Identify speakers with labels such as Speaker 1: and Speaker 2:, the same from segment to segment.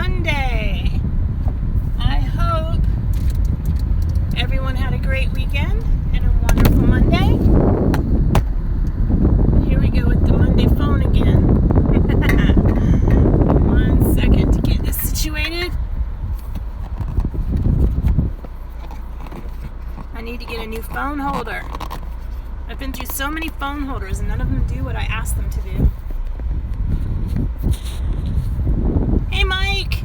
Speaker 1: Monday. I hope everyone had a great weekend and a wonderful Monday. Here we go with the Monday phone again. 1 second to get this situated. I need to get a new phone holder. I've been through so many phone holders and none of them do what I asked them to do. Hey Mike!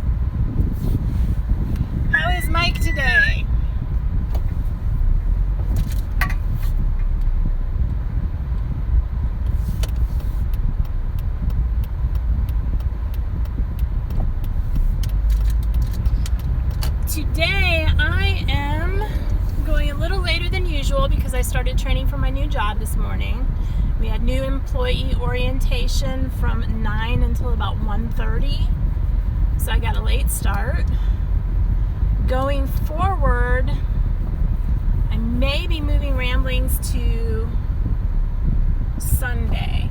Speaker 1: How is Mike today? Today I am going a little later than usual because I started training for my new job this morning. We had new employee orientation from 9 until about 1:30, so I got a late start. Going forward, I may be moving Ramblings to Sunday.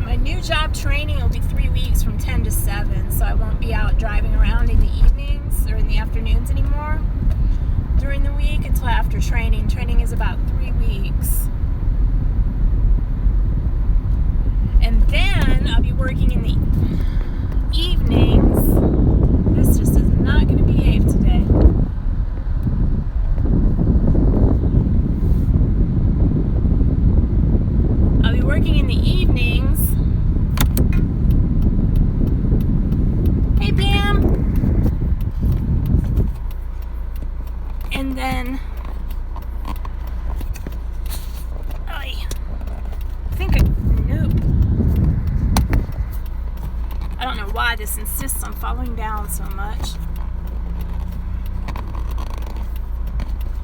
Speaker 1: My new job training will be 3 weeks from 10 to 7, so I won't be out driving around in the evenings or in the afternoons anymore during the week until after training. Training is about 3 weeks. And then I'll be working in the evenings. This just is not going to behave today. I'll be working in the evenings. Hey Pam! And then I don't know why this insists on falling down so much.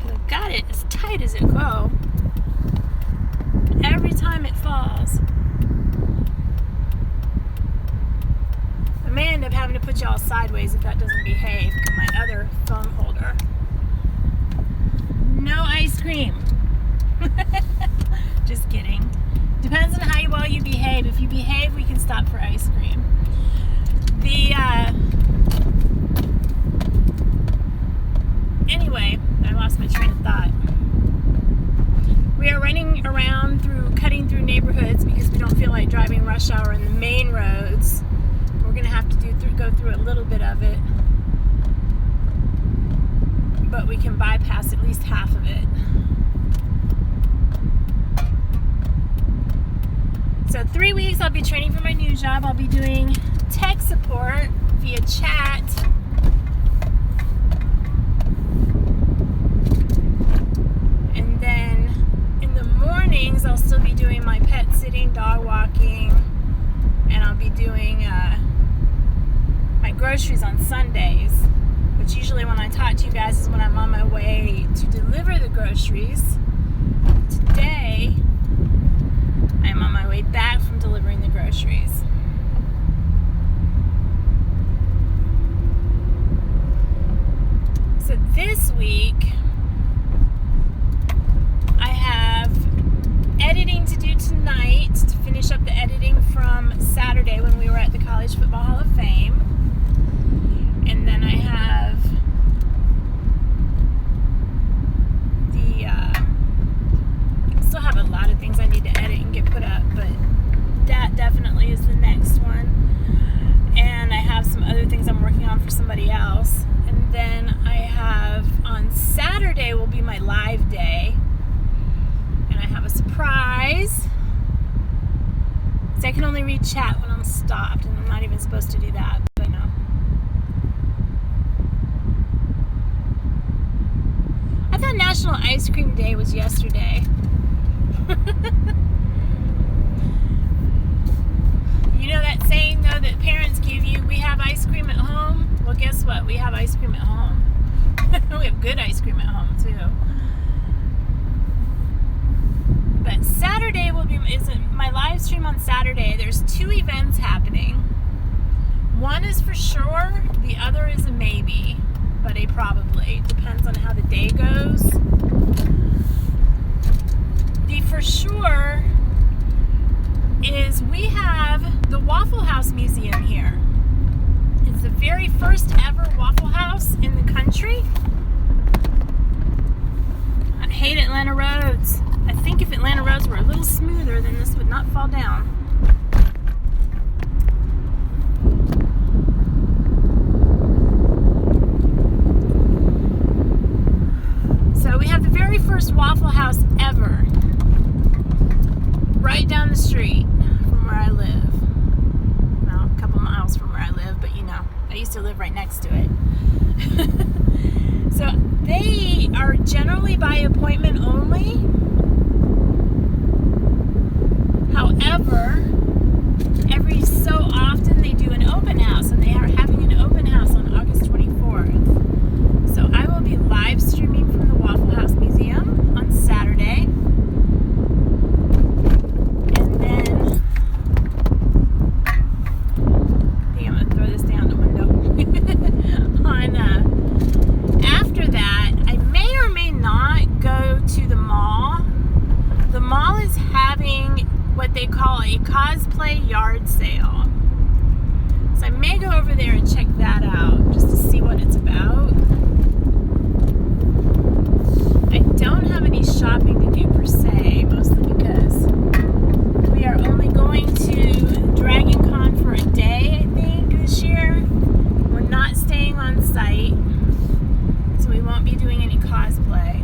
Speaker 1: But I've got it as tight as it go. Every time it falls. I may end up having to put y'all sideways if that doesn't behave. My other phone holder. No ice cream. Just kidding. Depends on how well you behave. If you behave, we can stop for ice cream. Anyway, I lost my train of thought. We are running around cutting through neighborhoods because we don't feel like driving rush hour in the main roads. We're going to have to go through a little bit of it, but we can bypass at least half of it. So 3 weeks I'll be training for my new job. I'll be doing tech support via chat. And then in the mornings I'll still be doing my pet sitting, dog walking, and I'll be doing my groceries on Sundays, which usually when I talk to you guys is when I'm on my way to deliver the groceries. Today I am on my way back from delivering the groceries. So this week I have editing to do tonight to finish up the editing from Saturday when we were at the College Football Hall of Fame. And then I have still have a lot of things I need to edit and get put up, but that definitely is the next one. And I have some other things I'm working on for somebody else. And then I have on Saturday will be my live day, and I have a surprise. So I can only read chat when I'm stopped, and I'm not even supposed to do that, but no. I thought National Ice Cream Day was yesterday. You know that saying though that parents give you, we have ice cream at home? Well, guess what? We have ice cream at home. We have good ice cream at home too. But Saturday is my live stream on Saturday. There's 2 events happening. One is for sure, the other is a maybe, but a probably. Depends on how the day goes. The for sure is we have the Waffle House Museum here. the very first ever Waffle House in the country. I hate Atlanta roads. I think if Atlanta roads were a little smoother, then this would not fall down. So we have the very first Waffle House ever right down the street from where I live. Well, a couple miles from where I live, but you know, I used to live right next to it. So they are generally by appointment only. However, every so often they do an open house, and they are having an open house on August 24th. So I will be live streaming from the Waffle House Museum on Saturday. And then I think I'm going to throw this down the window. After that, I may or may not go to the mall. The mall is having what they call a cosplay yard sale. So I may go over there and check that out just to see what it's about. I don't have any shopping to do per se, mostly because we are only going to Dragon Con for a day, I think, this year. We're not staying on site, so we won't be doing any cosplay.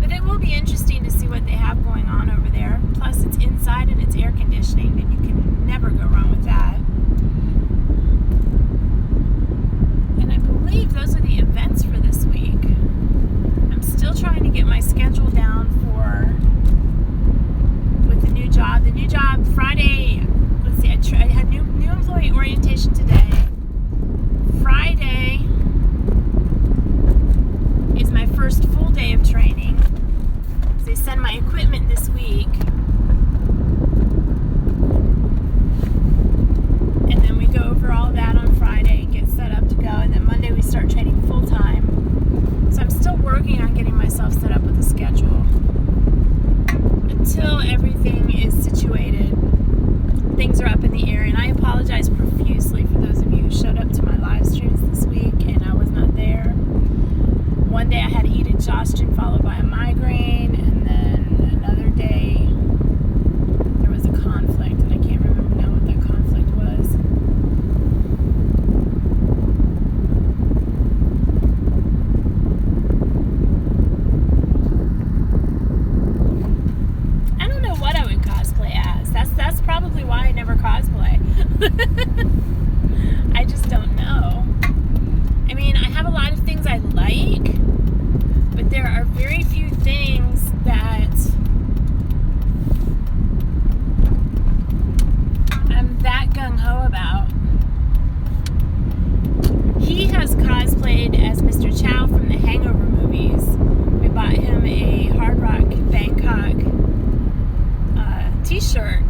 Speaker 1: But it will be interesting to see what they have going on over there. Plus, it's inside and it's air conditioning, and you can never go wrong with that. And I believe those are the events for this week. I'm still trying to get my schedule down with the new job. The new job Friday. Let's see. I had new employee orientation today. Friday is my first full day of training. So they send my equipment this week. And then we go over all that on Friday and get set up to go. And then Monday we start training full time. So I'm still working on getting myself set up with a schedule. Until everything is situated, things are up in the air. And I apologize profusely for those of you who showed up to my live streams this week and I was not there. One day I had heat exhaustion followed by a migraine, and then another day there was a conflict, and I can't remember now what that conflict was. I don't know what I would cosplay as. That's probably why I never cosplay. I just don't know. I mean, I have a lot of things I like, but there are very few things that I'm that gung-ho about. He has cosplayed as Mr. Chow from the Hangover movies. We bought him a Hard Rock Bangkok t-shirt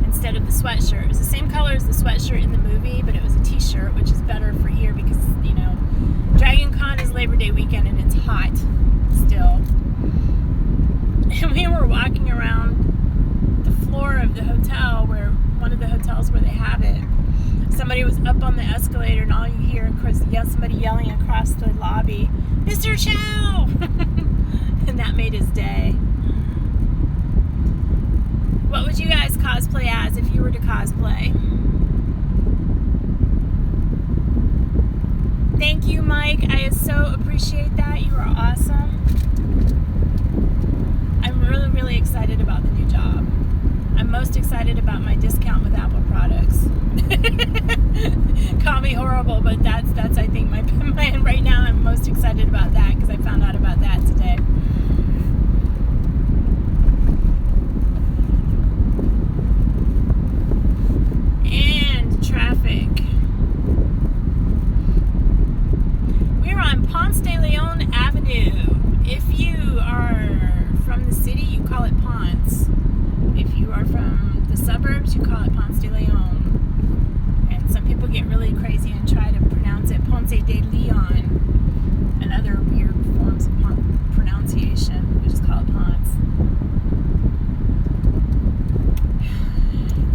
Speaker 1: instead of the sweatshirt. It was the same color as the sweatshirt in the movie, but it was a t-shirt, which is better for here because, you know, Dragon Con is Labor Day weekend and it's hot still. And we were walking around the floor of the hotel, one of the hotels where they have it. Somebody was up on the escalator, and all you hear, of course, somebody yelling across the lobby, "Mr. Chow!" And that made his day. What would you guys cosplay as if you were to cosplay? Thank you, Mike. I so appreciate that. You are awesome. I'm really, really excited about the new job. I'm most excited about my discount with Apple products. Call me horrible, but that's I think my right now. I'm most excited about that because I found out about that today. And traffic. We're on Ponce de Leon Avenue. If you are from the city, you call it Ponce. If you are from the suburbs, you call it Ponce de Leon. And some people get really crazy and try to pronounce it Ponce de Leon and other weird forms of pronunciation. We just call it Ponce.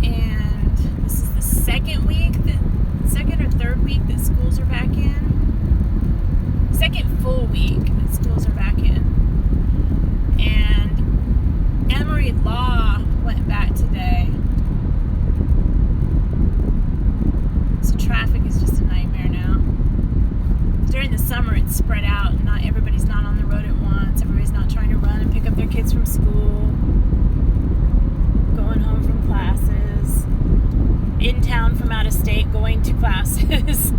Speaker 1: And this is the second week that state going to classes.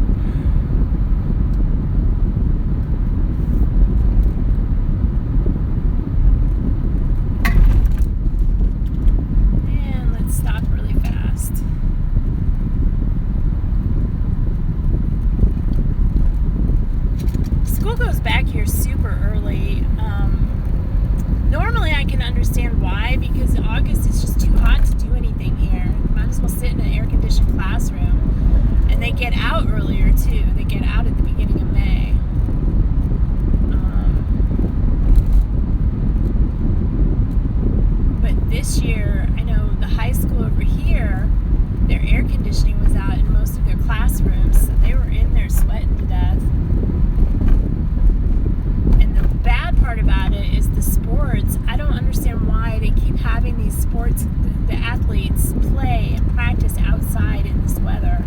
Speaker 1: And let's stop really fast. School goes back here super early. Normally I can understand why, because August is just too hot to do anything here. Might as well sit in an air-conditioned classroom. And they get out earlier too. They get out at the beginning of May. But this year, I know the high school over here, their air conditioning was out in most of their classrooms, so they were in there sweating to death. And the bad part about it is the sports. I don't understand why they keep having these sports, the athletes play and practice outside in this weather.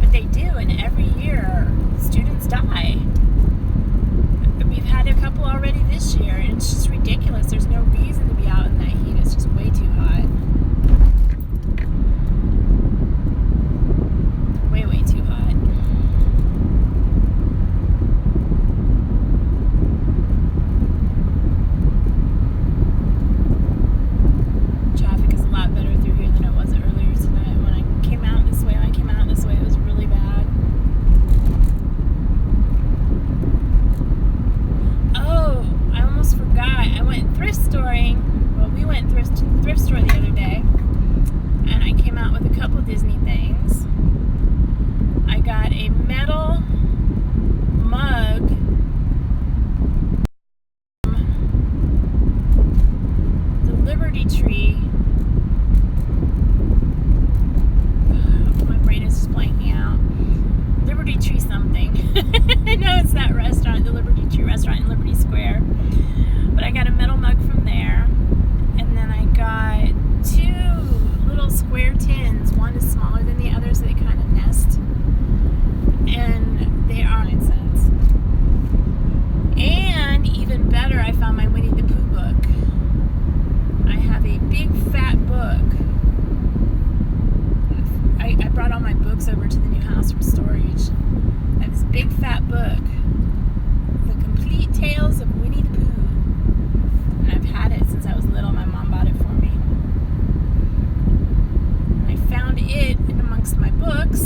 Speaker 1: But they do, and every year students die. We've had a couple already this year, and it's just ridiculous. There's no reason to be out in that heat. It's just way too hot. Way, way too hot. Traffic is a lot better through here than it was earlier tonight. When I came out this way, it was really bad. Oh, I almost forgot. I went thrift storing. Well, we went to the thrift store the other day, and I came out with a couple Disney things. I got a metal mug, the Liberty Tree. My brain is just blanking out. Liberty Tree something. I know it's that restaurant, the Liberty Tree restaurant in Liberty Square. But I got a metal mug from there. And then I got two little square tins. One is smaller than the other, so they kind of nest. And they are 9 cents. And even better, I found my Winnie the Pooh book. I have a big fat book. I brought all my books over to the new house from storage. I have this big fat book, The Complete Tales of Winnie the Pooh. And I've had it since I was little. My mom bought it for me. And I found it in amongst my books.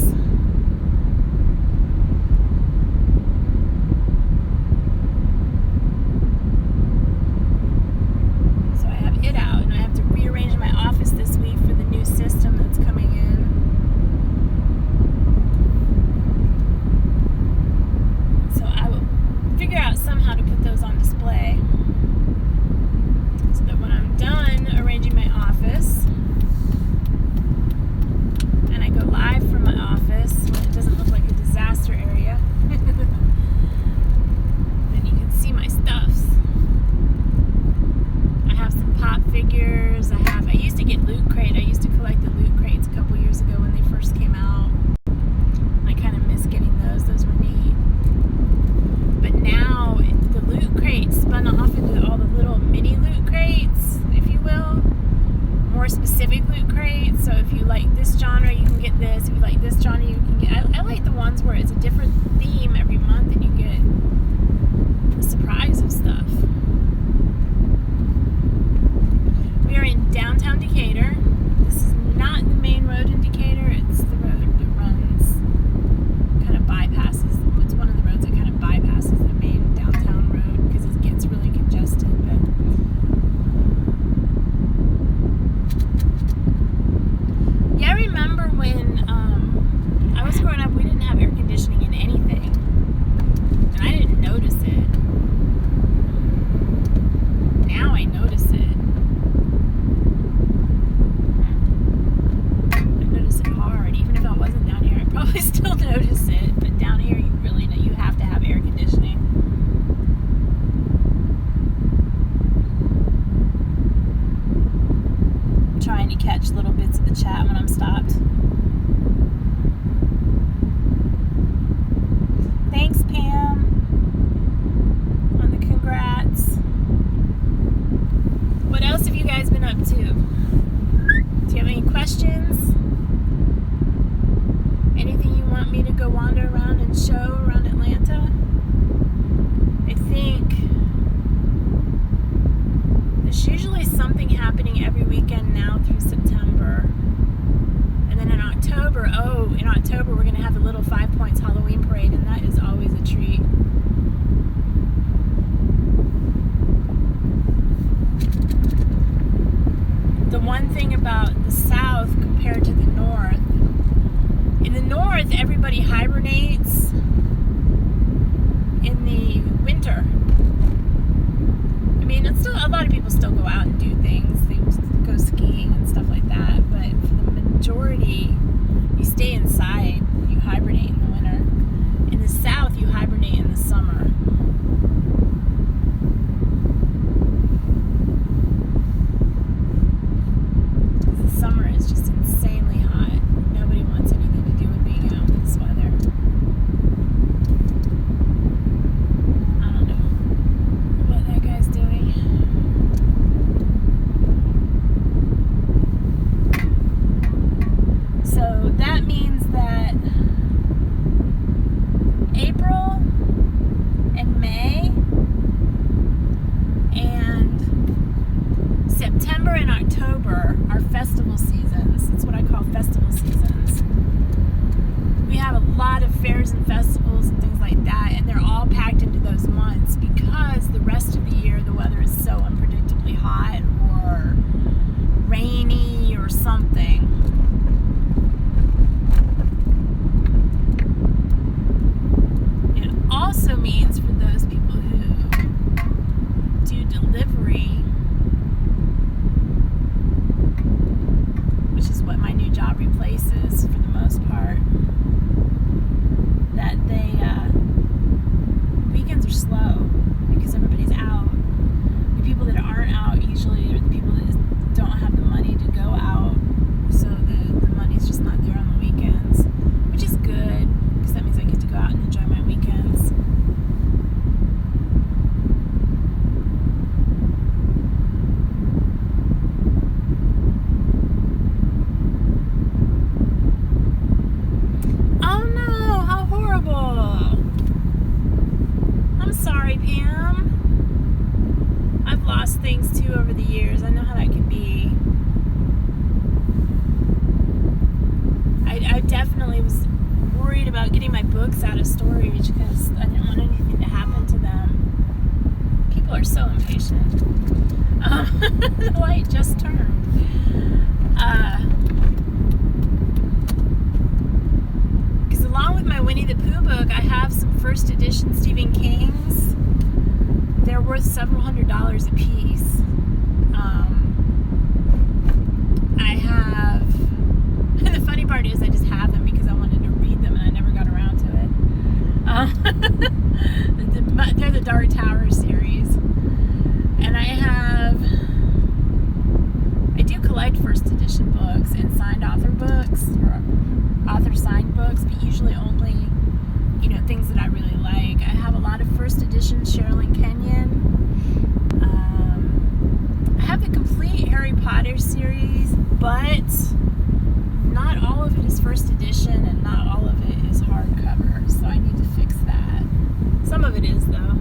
Speaker 1: So I have it out, and I have to rearrange my office this week for the new system that's coming in. So I will figure out somehow to put those on display, so that when I'm done arranging my office and I go live from my office when it doesn't look like a disaster area, then you can see my stuffs. I have some pop figures. I used to get Loot Crate. I used to collect the Loot Crates a couple years ago when they first came out. I kind of miss getting those. Those were neat. But now the Loot Crate spun off into all the little mini Loot Crates, if you will. More specific Loot Crates. So if you like this genre, you can get this. If you like this genre, you can get... I like the ones where it's a different theme every month and you get a surprise of stuff. We are in downtown Decatur. This is not the main road in Decatur. It's the road that runs, kind of bypasses. It's one of the roads that kind of bypasses the main downtown road because it gets really congested. But yeah, I remember when I was growing up, we didn't have air conditioning in anything, and I didn't notice it. Now I notice it. Hard. Even if I wasn't down here, I'd probably still notice it. But down here, you really know you have to have air conditioning. I'm trying to catch little bits of the chat when I'm stopped. Thanks, Pam, on the congrats. What else have you guys been up to? Do you have any questions? Anything the one thing about the South compared to the North, in the North, everybody hibernates in the winter. I mean, it's still, a lot of people still go out and do things. They go skiing and stuff like that, but for the majority, you stay inside. You hibernate in the winter. In the South, you hibernate in the summer. The summer is just insanely hot. Nobody wants anything to do with being out in this weather. I don't know what that guy's doing. So that means that April and May and September and October are festival seasons. That's what I call festival seasons. We have a lot of fairs and festivals and things like that, and they're all packed into those months because the rest of the year the weather is so unpredictably hot or rainy or something. It also means for those people who do delivery, which is what my new job replaces for the most part, that they weekends are slow because everybody's out. The people that aren't out usually are the people that don't have the money to go out, so the money's just not there on the weekends, which is good because that means I get to go out and enjoy my weekends. Oh no, how horrible. I'm sorry, Pam. I've lost things too over the years. I know how that can be. I definitely was worried about getting my books out of storage because I didn't want anything to happen to them. People are so impatient. The light just turned. Because along with my Winnie the Pooh book, I have some first edition Stephen King's. They're worth several $100s a piece. I have, and the funny part is I just have them because I wanted to read them and I never got around to it. They're the Dark Tower series. And I do collect first edition books and signed author books, or author signed books, but usually only, things that I really like. I have a lot of first edition Sherilyn Kenyon. I have the complete Harry Potter series, but not all of it is first edition and not all of it is hardcover, so I need to fix that. Some of it is, though.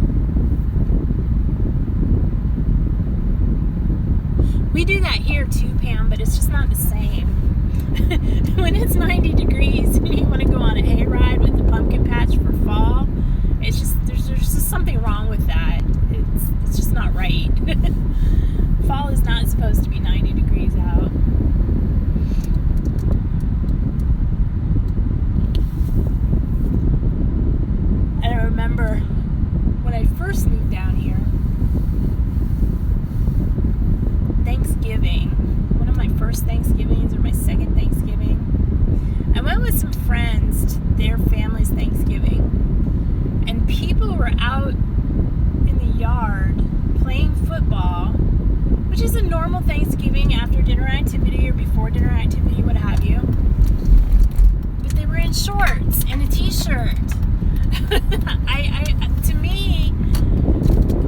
Speaker 1: We do that here too, Pam, but it's just not the same. When it's 90 degrees and you want to go on a hayride with the pumpkin patch for fall, it's just there's just something wrong with that. It's just not right. Fall is not supposed to be 90 degrees out. And I remember when I first moved down here, Thanksgiving, one of my first Thanksgivings or my second Thanksgiving, I went with some friends to their family's Thanksgiving, and people were out in the yard playing football, which is a normal Thanksgiving after dinner activity or before dinner activity, what have you. But they were in shorts and a t-shirt. To me,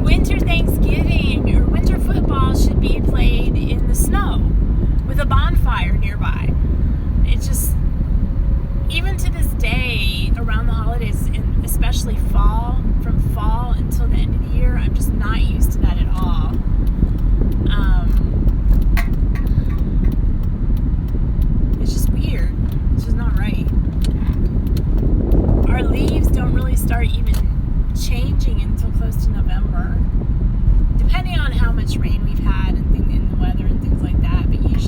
Speaker 1: winter Thanksgiving or winter football should be played in the snow with a bonfire nearby. It's just, even to this day, around the holidays, and especially fall, from fall until the end of the year, I'm just not used to that at all. It's just weird. It's just not right. Our leaves don't really start even changing until close to November, depending on how much rain we've had and in the weather and things like that. But usually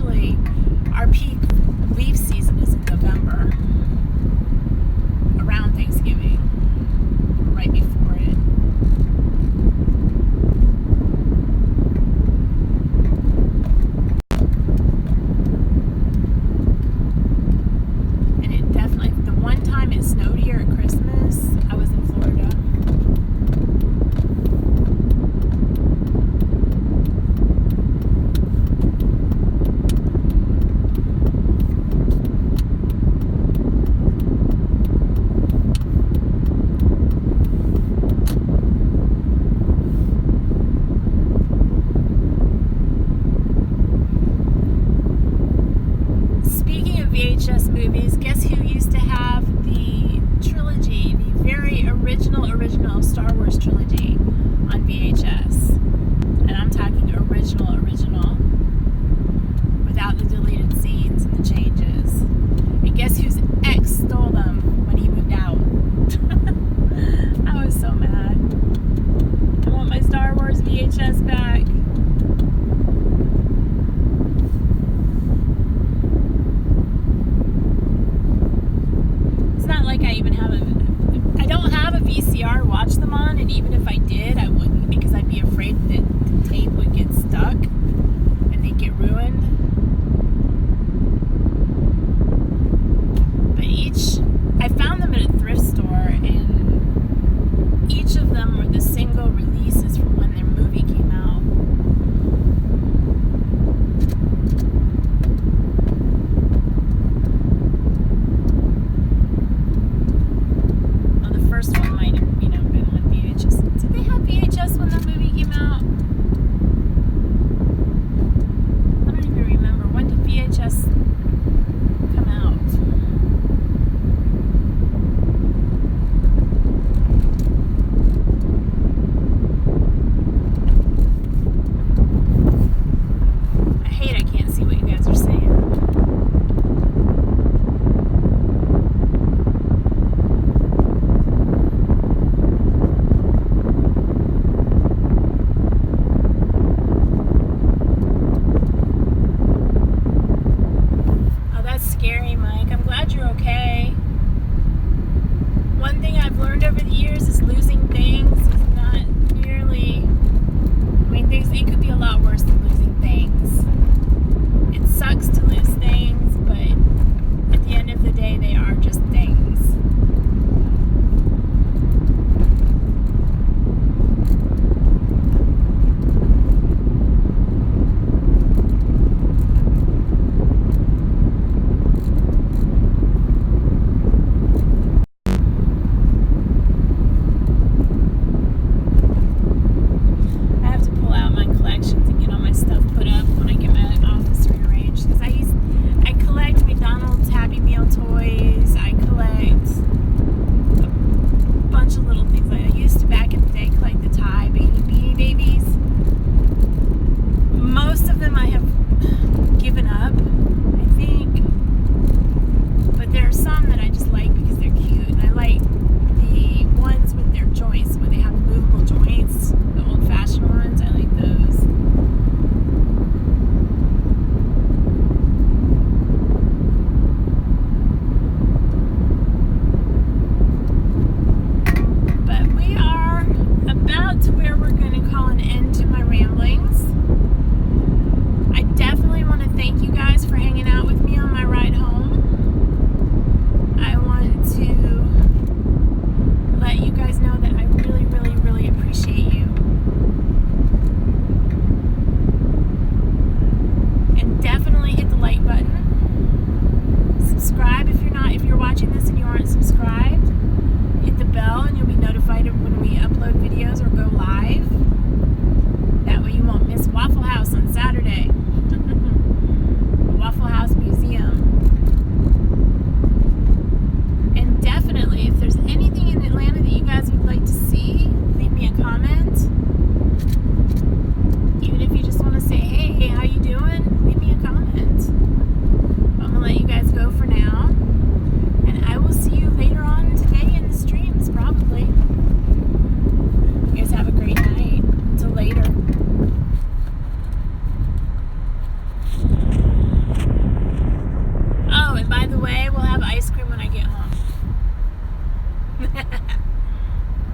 Speaker 1: movies, guess who used to have the trilogy, the very original Star Wars trilogy on VHS? And I'm talking original, without the deleted scenes and the changes. And guess whose ex stole them when he moved out? I was so mad. I want my Star Wars VHS back. It's not like I don't have a VCR to watch them on, and even if I did, I wouldn't, because I'd be afraid that the tape would get stuck and they'd get ruined. But I found them at a thrift store, and each of them were the single releases from when their movie came out. Well, the first one might have, been when VHS. Did they have VHS when that movie came out? I don't even remember. When did VHS come out? I can't see what you guys are saying. Oh, that's scary, Mike. I'm glad you're okay. One thing I've learned over the years is losing things is not nearly... it could be a lot worse than losing things.